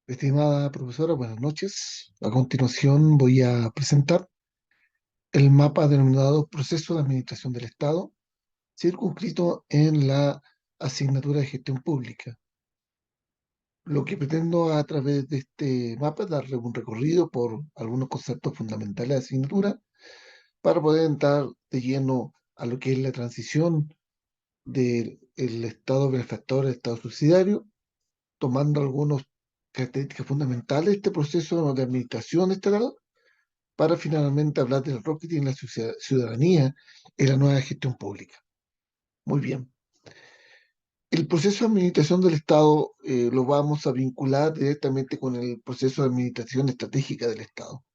Estimada profesora, buenas noches. A continuación voy a presentar el mapa denominado Proceso de Administración del Estado, circunscrito en la asignatura de Gestión Pública. Lo que pretendo a través de este mapa es darle un recorrido por algunos conceptos fundamentales de la asignatura para poder entrar de lleno a lo que es la transición del Estado benefactor al Estado subsidiario, tomando algunas características fundamentales de este proceso de administración estatal para finalmente hablar del rol que tiene la ciudadanía en la nueva gestión pública. Muy bien. El proceso de administración del Estado lo vamos a vincular directamente con el proceso de administración estratégica del Estado.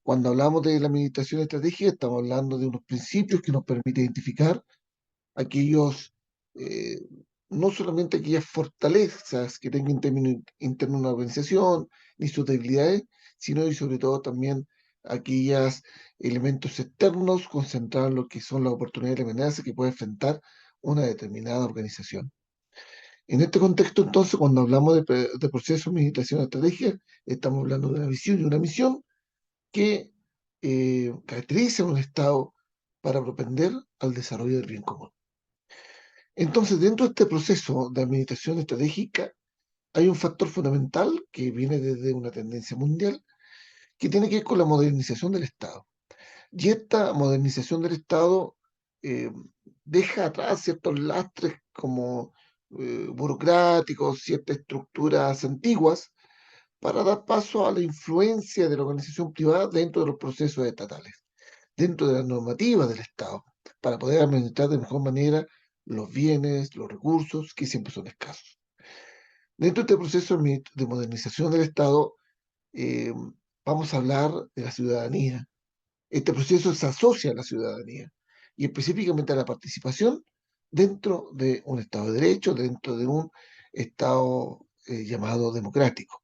Cuando hablamos de la administración estratégica, estamos hablando de unos principios que nos permiten identificar aquellos, eh, no solamente aquellas fortalezas que tenga en términos internos una organización, ni sus debilidades, sino y sobre todo también aquellos elementos externos concentrados en lo que son las oportunidades y amenazas que puede enfrentar una determinada organización. En este contexto, entonces, cuando hablamos de proceso de administración estratégica, estamos hablando de una visión y una misión que caracteriza a un Estado para propender al desarrollo del bien común. Entonces, dentro de este proceso de administración estratégica, hay un factor fundamental que viene desde una tendencia mundial que tiene que ver con la modernización del Estado. Y esta modernización del Estado eh, deja atrás ciertos lastres como burocráticos, ciertas estructuras antiguas, para dar paso a la influencia de la organización privada dentro de los procesos estatales, dentro de las normativas del Estado, para poder administrar de mejor manera los bienes, los recursos, que siempre son escasos. Dentro de este proceso de modernización del Estado, eh, vamos a hablar de la ciudadanía. Este proceso se asocia a la ciudadanía y específicamente a la participación dentro de un Estado de Derecho, dentro de un Estado llamado democrático.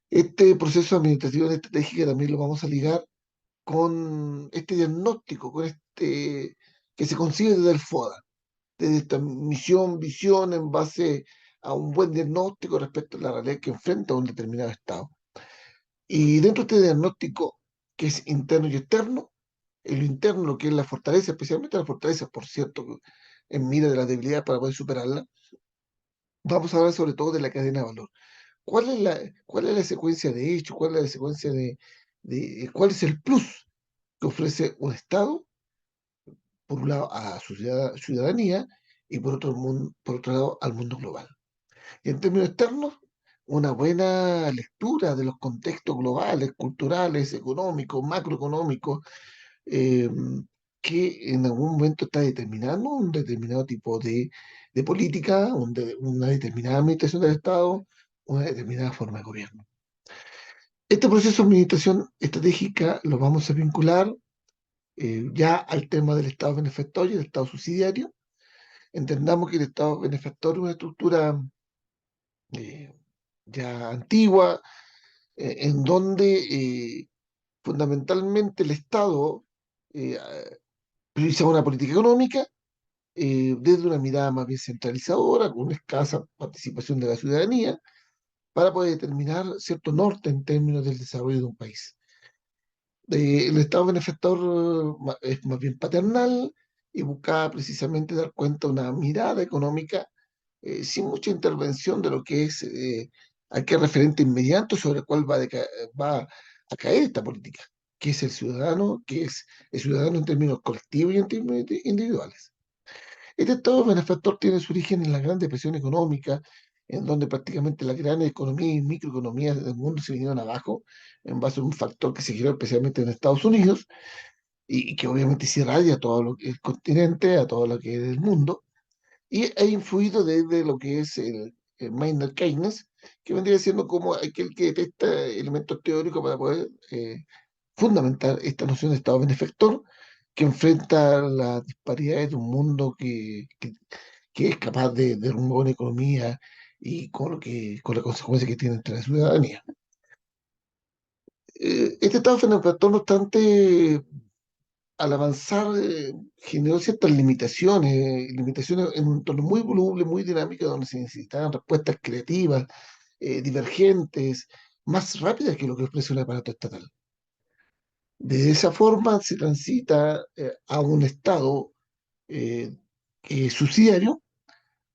Este proceso administrativo estratégico también lo vamos a ligar con este diagnóstico, con este que se consigue desde el FODA, desde esta misión, visión en base a un buen diagnóstico respecto a la realidad que enfrenta un determinado Estado. Y dentro de este diagnóstico, que es interno y externo, en lo interno, lo que es la fortaleza, especialmente la fortaleza, por cierto, en mira de la debilidad para poder superarla, vamos a hablar sobre todo de la cadena de valor. ¿Cuál es la secuencia de hechos? ¿Cuál es la secuencia cuál es el plus que ofrece un Estado, por un lado, a su ciudadanía y por otro lado, al mundo global? Y en términos externos, una buena lectura de los contextos globales, culturales, económicos, macroeconómicos, eh, que en algún momento está determinando un determinado tipo de política, una determinada administración del Estado, una determinada forma de gobierno. Este proceso de administración estratégica lo vamos a vincular ya al tema del Estado benefactor y del Estado subsidiario. Entendamos que el Estado benefactor es una estructura eh, ya antigua, en donde fundamentalmente el Estado eh, prioriza una política económica desde una mirada más bien centralizadora, con una escasa participación de la ciudadanía, para poder determinar cierto norte en términos del desarrollo de un país. El Estado benefactor es más bien paternal y busca precisamente dar cuenta de una mirada económica sin mucha intervención de lo que es aquel referente inmediato sobre el cual va a caer esta política, que es el ciudadano, que es el ciudadano en términos colectivos y en términos individuales. Este Estado benefactor tiene su origen en la Gran Depresión económica, en donde prácticamente las grandes economías y microeconomías del mundo se vinieron abajo en base a un factor que se giró especialmente en Estados Unidos y que obviamente se irradia a todo lo que es el continente, a todo lo que es el mundo, y ha influido desde lo que es el Maynard Keynes, que vendría siendo como aquel que detecta elementos teóricos para poder fundamental esta noción de Estado benefactor que enfrenta las disparidades de un mundo que es capaz de una buena economía y con la consecuencia que tiene entre la ciudadanía. Este Estado benefactor, no obstante, al avanzar, generó ciertas limitaciones en un entorno muy voluble, muy dinámico, donde se necesitaban respuestas creativas, divergentes, más rápidas que lo que ofrece un aparato estatal. De esa forma se transita a un Estado eh, subsidiario.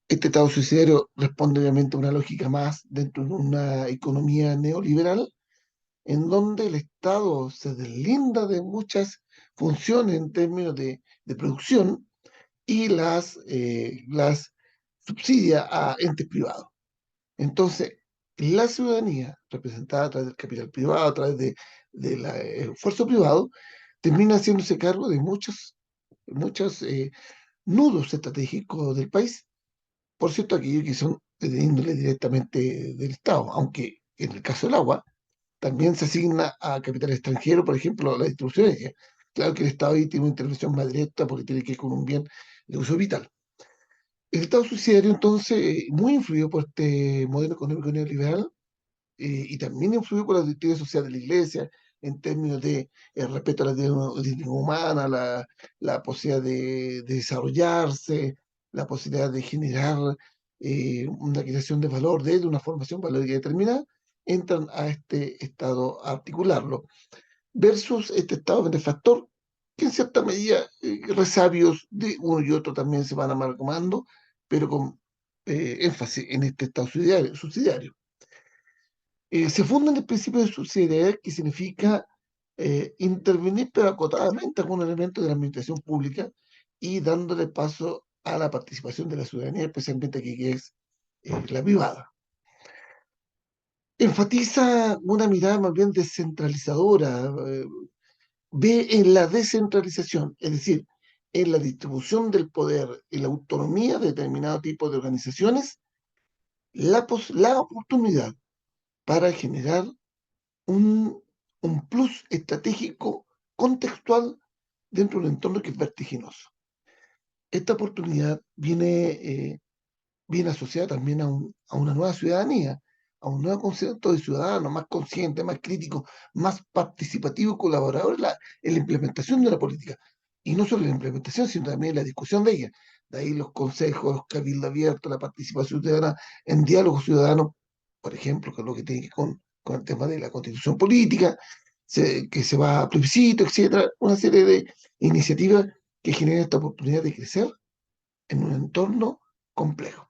Este Estado subsidiario responde obviamente a una lógica más dentro de una economía neoliberal, en donde el Estado se deslinda de muchas funciones en términos de producción y las subsidia a entes privados. Entonces, la ciudadanía, representada a través del capital privado, a través del esfuerzo privado, termina haciéndose cargo de muchos nudos estratégicos del país. Por cierto, aquellos que son de índole directamente del Estado, aunque en el caso del agua también se asigna a capital extranjero, por ejemplo, la distribución de ella. Claro que el Estado ahí tiene una intervención más directa porque tiene que ir con un bien de uso vital. El Estado subsidiario, entonces, muy influido por este modelo económico neoliberal, y también influido por la doctrina social de la Iglesia en términos de respeto a la dignidad humana, la posibilidad de desarrollarse, la posibilidad de generar una creación de valor desde una formación valórica determinada, entran a este estado a articularlo, versus este estado benefactor, que en cierta medida resabios de uno y otro también se van amalgamando, pero con énfasis en este estado subsidiario. Se funda en el principio de subsidiariedad, que significa intervenir pero acotadamente algún elemento de la administración pública y dándole paso a la participación de la ciudadanía, especialmente aquí que es la privada. Enfatiza una mirada más bien descentralizadora, ve en la descentralización, es decir, en la distribución del poder y la autonomía de determinado tipo de organizaciones, la oportunidad para generar un, un plus estratégico contextual dentro de un entorno que es vertiginoso. Esta oportunidad viene asociada también a una nueva ciudadanía, a un nuevo concepto de ciudadano más consciente, más crítico, más participativo y colaborador en la implementación de la política. Y no solo en la implementación, sino también en la discusión de ella. De ahí los consejos, los cabildos abiertos, la participación ciudadana en diálogo ciudadano, por ejemplo, que es lo que tiene que ver con el tema de la constitución política, que se va a plebiscito, etcétera, una serie de iniciativas que generan esta oportunidad de crecer en un entorno complejo.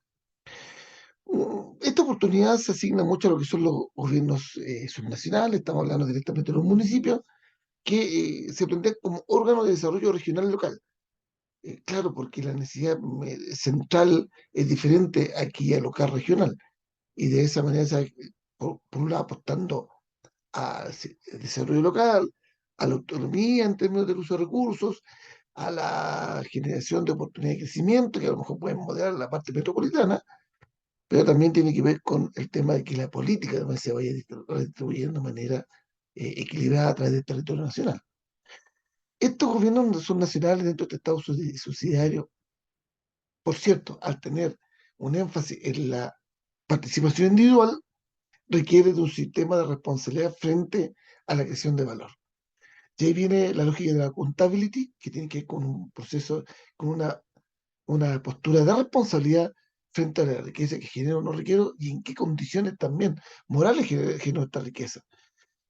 Esta oportunidad se asigna mucho a lo que son los gobiernos subnacionales, estamos hablando directamente de los municipios, que se plantean como órgano de desarrollo regional y local. Claro, porque la necesidad central es diferente aquí a local regional, y de esa manera, por un lado, apostando al desarrollo local, a la autonomía en términos del uso de recursos, a la generación de oportunidades de crecimiento, que a lo mejor pueden moderar la parte metropolitana, pero también tiene que ver con el tema de que la política también se vaya distribuyendo de manera equilibrada a través del territorio nacional. Estos gobiernos son nacionales dentro de este Estado subsidiario, por cierto, al tener un énfasis en la participación individual, requiere de un sistema de responsabilidad frente a la creación de valor. Y ahí viene la lógica de la accountability, que tiene que ver con un proceso, con una postura de responsabilidad frente a la riqueza que genero o no requiero y en qué condiciones también morales genero esta riqueza.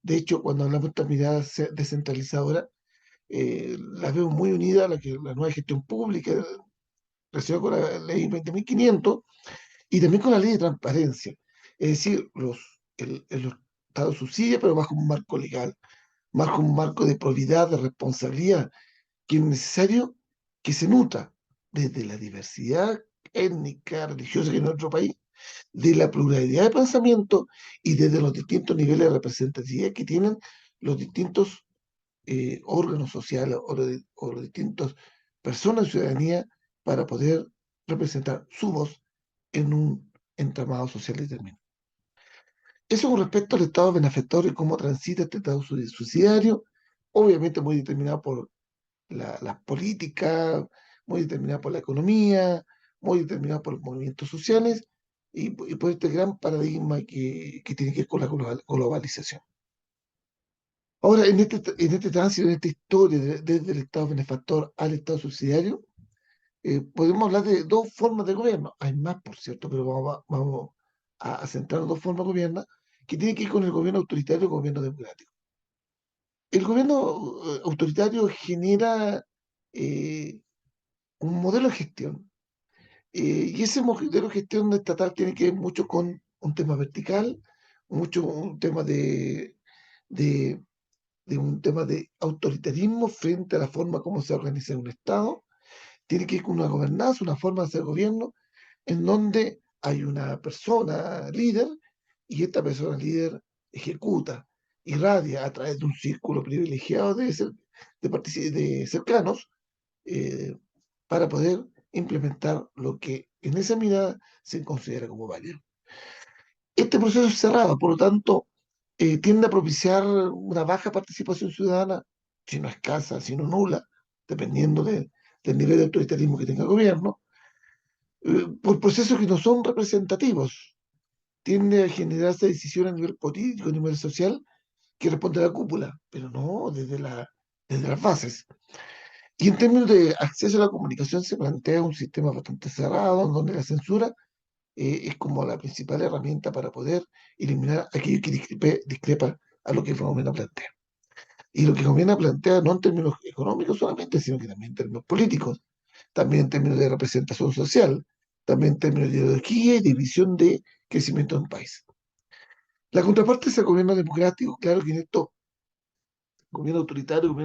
De hecho, cuando hablamos de esta mirada descentralizadora, la veo muy unida a la nueva gestión pública relacionada con la ley 20.500 y también con la ley de transparencia. Es decir, los Estados subsidian, pero bajo un marco legal, bajo un marco de probidad, de responsabilidad, que es necesario que se nutra desde la diversidad étnica, religiosa que hay en nuestro país, de la pluralidad de pensamiento y desde los distintos niveles de representatividad que tienen los distintos órganos sociales o los distintos personas de ciudadanía para poder representar su voz en un entramado social determinado. Eso con respecto al Estado benefactor y cómo transita este Estado subsidiario, obviamente muy determinado por las políticas, muy determinada por la economía, muy determinada por los movimientos sociales y por este gran paradigma que tiene que ver con la globalización. Ahora, en este tránsito, en esta historia, desde el Estado benefactor al Estado subsidiario, podemos hablar de dos formas de gobierno. Hay más, por cierto, pero vamos a centrar dos formas de gobierno, que tiene que ir con el gobierno autoritario y el gobierno democrático. El gobierno autoritario genera eh, un modelo de gestión, y ese modelo de gestión estatal tiene que ver mucho con un tema vertical, mucho un tema de, de un tema de autoritarismo frente a la forma como se organiza un Estado. Tiene que ir con una gobernanza, una forma de hacer gobierno, en donde hay una persona líder y esta persona líder ejecuta, irradia a través de un círculo privilegiado de cercanos, eh, para poder implementar lo que en esa mirada se considera como válido. Este proceso es cerrado, por lo tanto, tiende a propiciar una baja participación ciudadana, si no escasa, si no nula, dependiendo del nivel de autoritarismo que tenga el gobierno, por procesos que no son representativos. Tiende a generarse decisiones a nivel político, a nivel social, que responde a la cúpula, pero no desde las bases. Y en términos de acceso a la comunicación se plantea un sistema bastante cerrado, en donde la censura es como la principal herramienta para poder eliminar aquello que discrepa a lo que Filomena plantea. Y lo que Filomena plantea no en términos económicos solamente, sino que también en términos políticos, también en términos de representación social, también en términos de ideología y de visión de crecimiento de un país. La contraparte es el gobierno democrático. Claro que en esto, gobierno autoritario,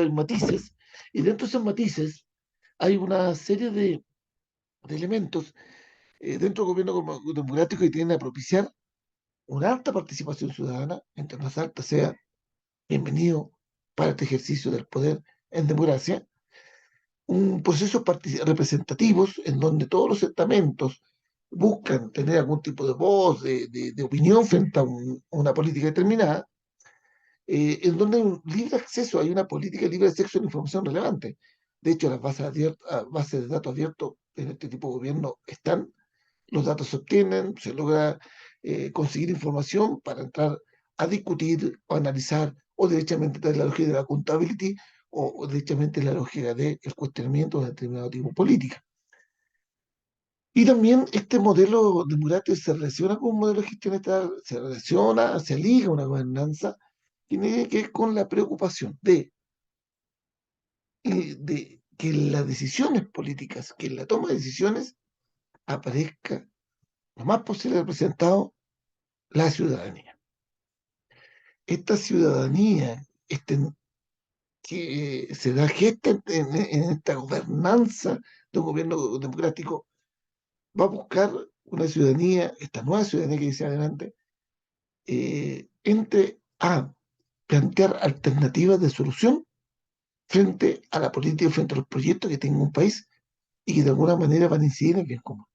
hay matices, y dentro de esos matices hay una serie de elementos dentro del gobierno democrático que tienden a propiciar una alta participación ciudadana. Entre más alta sea, bienvenido para este ejercicio del poder en democracia, un proceso representativos en donde todos los estamentos buscan tener algún tipo de voz, de opinión frente a una política determinada, en donde hay un libre acceso, hay una política libre de acceso a la información relevante. De hecho, las bases de datos abiertos en este tipo de gobierno están, los datos se obtienen, se logra conseguir información para entrar a discutir o analizar, o derechamente de la lógica de la accountability, o derechamente la lógica del cuestionamiento de determinado tipo de política. Y también este modelo de Murate se relaciona con un modelo de gestión estatal, se relaciona, se liga a una gobernanza que tiene que ver con la preocupación de que en las decisiones políticas, que en la toma de decisiones aparezca lo más posible representado la ciudadanía. Esta ciudadanía que se da gesta en esta gobernanza de un gobierno democrático va a buscar una ciudadanía, esta nueva ciudadanía que dice adelante, entre a plantear alternativas de solución frente a la política, frente a los proyectos que tenga un país y que de alguna manera van a incidir en el bien común.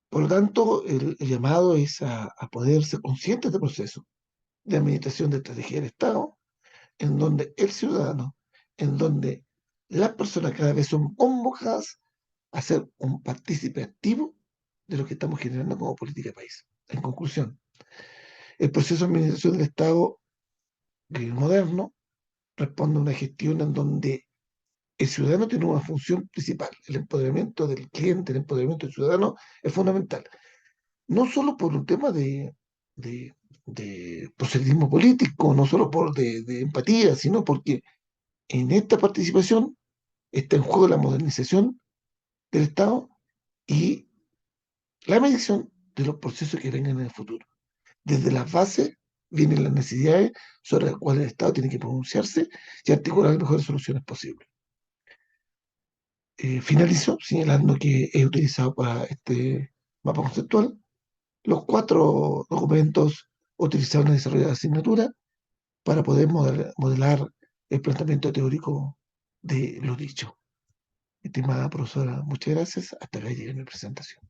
Por lo tanto, el llamado es a poder ser conscientes del proceso de administración de estrategia del Estado, en donde el ciudadano, en donde las personas cada vez son convocadas a ser un partícipe activo de lo que estamos generando como política de país. En conclusión, el proceso de administración del Estado moderno responde a una gestión en donde el ciudadano tiene una función principal. El empoderamiento del cliente, el empoderamiento del ciudadano es fundamental. No solo por un tema de, de proselitismo político, no solo por de empatía, sino porque en esta participación está en juego la modernización del Estado y la medición de los procesos que vengan en el futuro. Desde las bases vienen las necesidades sobre las cuales el Estado tiene que pronunciarse y articular las mejores soluciones posibles. Finalizo señalando que he utilizado para este mapa conceptual los cuatro documentos utilizados en el desarrollo de la asignatura para poder modelar el planteamiento teórico de lo dicho. Estimada profesora, muchas gracias. Hasta acá llega mi presentación.